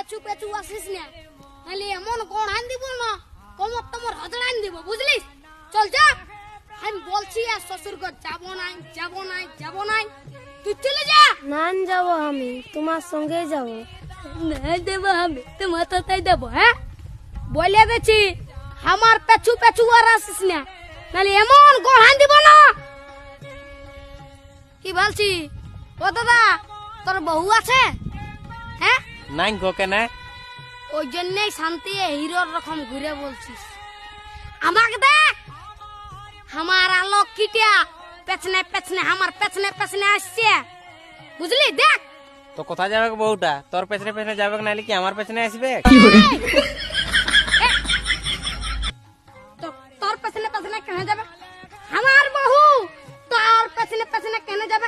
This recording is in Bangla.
পেছু পেছু আসিস না, নাহলে এমন গড়ান দিব না কোমর তোমার হজড়ান দিব, বুঝলিস? চল যা, আমি বলছি আর শ্বশুর ঘর যাবো নাই, যাবো নাই, যাবো নাই, তুই চলে যা। না যাবো, আমি তোমার সঙ্গে যাব। না দেবো, আমি তোমার তাই দেবো। হ্যাঁ, বলে দিচ্ছি আমার পেছু পেছু আর আসিস না, নাহলে এমন গড়ান দিব না। কি বলছি? ও দাদা, তোর বউ আছে? হ্যাঁ, নাই গো কেন? ওই জন্যই শান্তি হিরোর রকম ঘুরে বলছিস। আমাকে দেখ, আমার আলোক কিটিয়া পেছনে পেছনে, আমার পেছনে পেছনে আসছে, বুঝলি? দেখ তো কোথায় যাবে বউটা? তোর পেছনে পেছনে যাবে নাহলে কি আমার পেছনে আসবে?